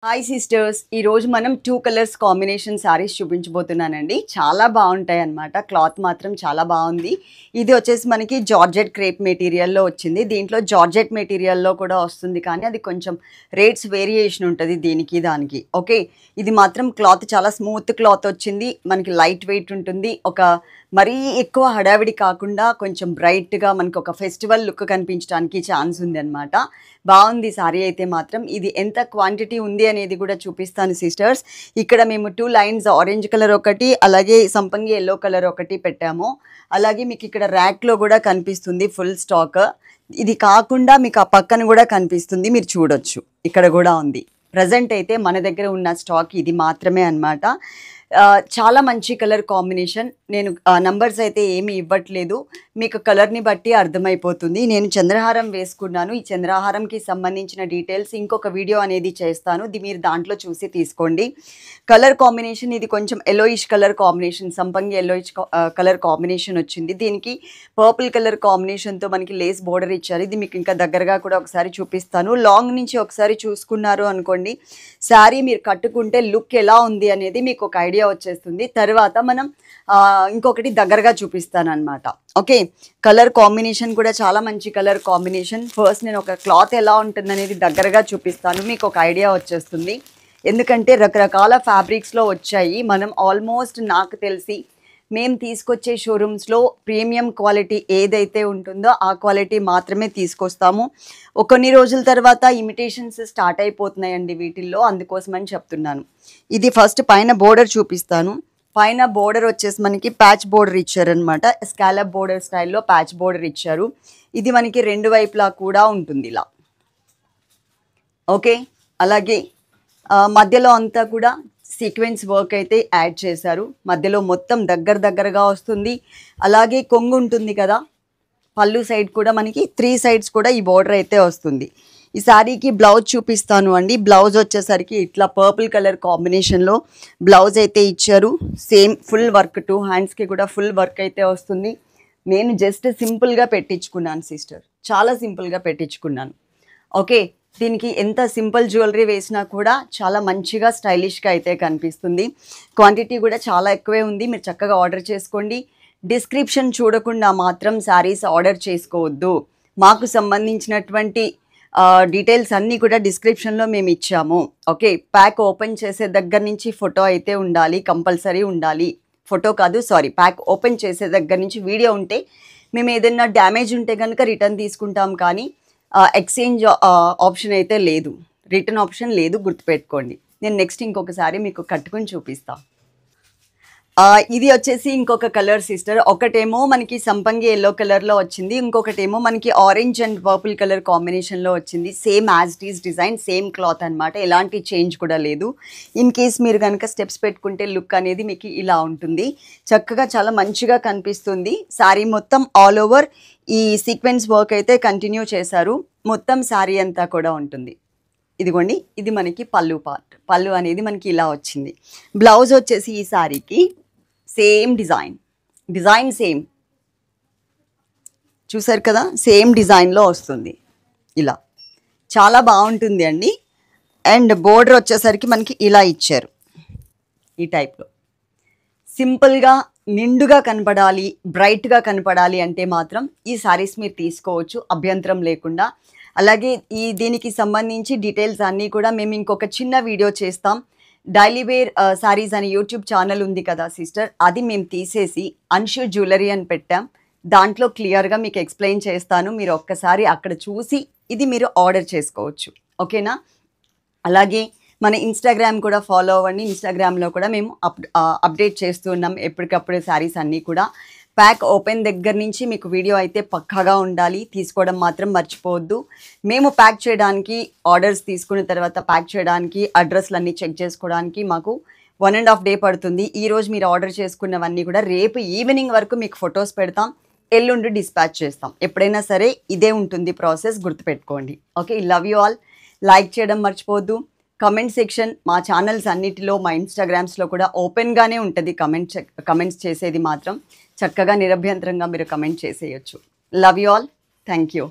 Hi sisters, ఈరోజు మనం 2 colours combination saris చూపించబోతున్నానండి. చాలా బాగుంటాయి అన్నమాట. క్లాత్ మాత్రం చాలా బాగుంది. ఇది వచ్చేసి మనకి జార్జెట్ క్రేప్ మెటీరియల్లో వచ్చింది. దీంట్లో జార్జెట్ మెటీరియల్లో కూడా వస్తుంది, కానీ అది కొంచెం రేట్స్ వేరియేషన్ ఉంటుంది దీనికి దానికి. ఓకే, ఇది మాత్రం క్లాత్ చాలా స్మూత్ క్లాత్ వచ్చింది. మనకి లైట్ వెయిట్ ఉంటుంది. మరీ ఎక్కువ హడావిడి కాకుండా కొంచెం బ్రైట్గా మనకు ఒక ఫెస్టివల్ లుక్ కనిపించడానికి ఛాన్స్ ఉంది అనమాట. బాగుంది సారీ అయితే మాత్రం. ఇది ఎంత క్వాంటిటీ ఉంది అనేది కూడా చూపిస్తాను సిస్టర్స్. ఇక్కడ మేము 2 లైన్స్ ఆరెంజ్ కలర్ ఒకటి, అలాగే సంపంగి ఎల్లో కలర్ ఒకటి పెట్టాము. అలాగే మీకు ఇక్కడ ర్యాక్లో కూడా కనిపిస్తుంది ఫుల్ స్టాక్. ఇది కాకుండా మీకు ఆ పక్కన కూడా కనిపిస్తుంది, మీరు చూడొచ్చు. ఇక్కడ కూడా ఉంది. ప్రజెంట్ అయితే మన దగ్గర ఉన్న స్టాక్ ఇది మాత్రమే అన్నమాట. చాలా మంచి కలర్ కాంబినేషన్. నేను నంబర్స్ అయితే ఏమీ ఇవ్వట్లేదు, మీకు కలర్ని బట్టి అర్థమైపోతుంది. నేను చంద్రహారం వేసుకున్నాను. ఈ చంద్రహారంకి సంబంధించిన డీటెయిల్స్ ఇంకొక వీడియో అనేది చేస్తాను, మీరు దాంట్లో చూసి తీసుకోండి. కలర్ కాంబినేషన్ ఇది కొంచెం ఎల్లోయిష్ కలర్ కాంబినేషన్, సంపంగి ఎల్లోయిష్ కలర్ కాంబినేషన్ వచ్చింది. దీనికి పర్పుల్ కలర్ కాంబినేషన్తో మనకి లేస్ బోర్డర్ ఇచ్చారు. ఇది మీకు ఇంకా దగ్గరగా కూడా ఒకసారి చూపిస్తాను. లాంగ్ నుంచి ఒకసారి చూసుకున్నారు అనుకోండి, శారీ మీరు కట్టుకుంటే లుక్ ఎలా ఉంది అనేది మీకు ఒక ఐడియా వచ్చేస్తుంది. తర్వాత మనం ఇంకొకటి దగ్గరగా చూపిస్తాను అనమాట. ఓకే, కలర్ కాంబినేషన్ కూడా చాలా మంచి కలర్ కాంబినేషన్. ఫస్ట్ నేను ఒక క్లాత్ ఎలా ఉంటుంది అనేది దగ్గరగా చూపిస్తాను, మీకు ఒక ఐడియా వచ్చేస్తుంది. ఎందుకంటే రకరకాల ఫ్యాబ్రిక్స్లో వచ్చాయి. మనం ఆల్మోస్ట్ నాకు తెలిసి మేము తీసుకొచ్చే షోరూమ్స్లో ప్రీమియం క్వాలిటీ ఏదైతే ఉంటుందో ఆ క్వాలిటీ మాత్రమే తీసుకొస్తాము. కొన్ని రోజుల తర్వాత ఇమిటేషన్స్ స్టార్ట్ అయిపోతున్నాయండి వీటిల్లో, అందుకోసమని చెప్తున్నాను. ఇది ఫస్ట్ పైన బోర్డర్ చూపిస్తాను. పైన బోర్డర్ వచ్చేసి మనకి ప్యాచ్ బోర్డర్ ఇచ్చారనమాట. స్కాలప్ బోర్డర్ స్టైల్లో ప్యాచ్ బోర్డర్ ఇచ్చారు. ఇది మనకి రెండు వైపులా కూడా ఉంటుంది ఇలా. ఓకే, అలాగే మధ్యలో అంతా కూడా సీక్వెన్స్ వర్క్ అయితే యాడ్ చేశారు. మధ్యలో మొత్తం దగ్గరగా వస్తుంది. అలాగే కొంగు ఉంటుంది కదా, పళ్ళు సైడ్ కూడా మనకి 3 సైడ్స్ కూడా ఈ బోర్డర్ అయితే వస్తుంది. ఈ శారీకి బ్లౌజ్ చూపిస్తాను అండి. బ్లౌజ్ వచ్చేసరికి ఇట్లా పర్పుల్ కలర్ కాంబినేషన్లో బ్లౌజ్ అయితే ఇచ్చారు. సేమ్ ఫుల్ వర్క్, 2 హ్యాండ్స్కి కూడా ఫుల్ వర్క్ అయితే వస్తుంది. నేను జస్ట్ సింపుల్గా పెట్టించుకున్నాను సిస్టర్, చాలా సింపుల్గా పెట్టించుకున్నాను. ఓకే, దీనికి ఎంత సింపుల్ జ్యువెలరీ వేసినా కూడా చాలా మంచిగా స్టైలిష్గా అయితే కనిపిస్తుంది. క్వాంటిటీ కూడా చాలా ఎక్కువే ఉంది, మీరు చక్కగా ఆర్డర్ చేసుకోండి. డిస్క్రిప్షన్ చూడకుండా మాత్రం శారీస్ ఆర్డర్ చేసుకోవద్దు. మాకు సంబంధించినటువంటి డీటెయిల్స్ అన్నీ కూడా డిస్క్రిప్షన్లో మేము ఇచ్చాము. ఓకే, ప్యాక్ ఓపెన్ చేసే దగ్గర నుంచి ఫోటో అయితే ఉండాలి, కంపల్సరీ ఉండాలి. ఫోటో కాదు, సారీ, ప్యాక్ ఓపెన్ చేసే దగ్గర నుంచి వీడియో ఉంటే మేము ఏదైనా డ్యామేజ్ ఉంటే కనుక రిటర్న్ తీసుకుంటాం, కానీ ఎక్స్చేంజ్ ఆప్షన్ అయితే లేదు, రిటర్న్ ఆప్షన్ లేదు, గుర్తుపెట్టుకోండి. నేను నెక్స్ట్ ఇంకొకసారి మీకు కట్టుకొని చూపిస్తాను. ఇది వచ్చేసి ఇంకొక కలర్ సిస్టర్. ఒకటేమో మనకి సంపంగి ఎల్లో కలర్లో వచ్చింది, ఇంకొకటేమో మనకి ఆరెంజ్ అండ్ పర్పుల్ కలర్ కాంబినేషన్లో వచ్చింది. Same as it is design, same cloth అనమాట, ఎలాంటి చేంజ్ కూడా లేదు. ఇన్ కేస్ మీరు కనుక స్టెప్స్ పెట్టుకుంటే లుక్ అనేది మీకు ఇలా ఉంటుంది. చక్కగా చాలా మంచిగా కనిపిస్తుంది. శారీ మొత్తం ఆల్ ఓవర్ ఈ సీక్వెన్స్ వర్క్ అయితే కంటిన్యూ చేశారు. మొత్తం శారీ అంతా కూడా ఉంటుంది. ఇదిగోండి, ఇది మనకి పళ్ళు పార్ట్. పళ్ళు అనేది మనకి ఇలా వచ్చింది. బ్లౌజ్ వచ్చేసి ఈ శారీకి సేమ్ డిజైన్ సేమ్, చూసారు కదా, సేమ్ డిజైన్లో వస్తుంది. ఇలా చాలా బాగుంటుంది అండి. అండ్ బోర్డర్ వచ్చేసరికి మనకి ఇలా ఇచ్చారు, ఈ టైప్లో. సింపుల్గా నిండుగా కనపడాలి, బ్రైట్గా కనపడాలి అంటే మాత్రం ఈ శారీస్ మీరు తీసుకోవచ్చు అభ్యంతరం లేకుండా. అలాగే దీనికి సంబంధించి డీటెయిల్స్ అన్నీ కూడా మేము ఇంకొక చిన్న వీడియో చేస్తాం. డైలీ వేర్ శారీస్ అని యూట్యూబ్ ఛానల్ ఉంది కదా సిస్టర్, అది మేము తీసేసి అన్షు జ్యువెలరీ అని పెట్టాం. దాంట్లో క్లియర్గా మీకు ఎక్స్ప్లెయిన్ చేస్తాను, మీరు ఒక్కసారి అక్కడ చూసి ఇది మీరు ఆర్డర్ చేసుకోవచ్చు. ఓకేనా? అలాగే మన ఇన్స్టాగ్రామ్ కూడా ఫాలో అవ్వండి. ఇన్స్టాగ్రామ్లో కూడా మేము అప్డేట్ చేస్తూ ఉన్నాం ఎప్పటికప్పుడు శారీస్ అన్నీ కూడా. ప్యాక్ ఓపెన్ దగ్గర నుంచి మీకు వీడియో అయితే పక్కాగా ఉండాలి, తీసుకోవడం మాత్రం మర్చిపోవద్దు. మేము ప్యాక్ చేయడానికి, ఆర్డర్స్ తీసుకున్న తర్వాత ప్యాక్ చేయడానికి, అడ్రస్లన్నీ చెక్ చేసుకోవడానికి మాకు 1.5 డే పడుతుంది. ఈరోజు మీరు ఆర్డర్ చేసుకున్నవన్నీ కూడా రేపు ఈవినింగ్ వరకు మీకు ఫొటోస్ పెడతాం, ఎల్లుండి డిస్పాచ్ చేస్తాం. ఎప్పుడైనా సరే ఇదే ఉంటుంది ప్రాసెస్, గుర్తుపెట్టుకోండి. Okay, love you all. Like చేయడం మర్చిపోవద్దు. కమెంట్ సెక్షన్ మా ఛానల్స్ అన్నిటిలో, మా ఇన్స్టాగ్రామ్స్లో కూడా ఓపెన్గానే ఉంటుంది. కమెంట్స్ చేసేది మాత్రం చక్కగా నిరభ్యంతరంగా మీరు కమెంట్ చేసేయచ్చు. Love you all. Thank you.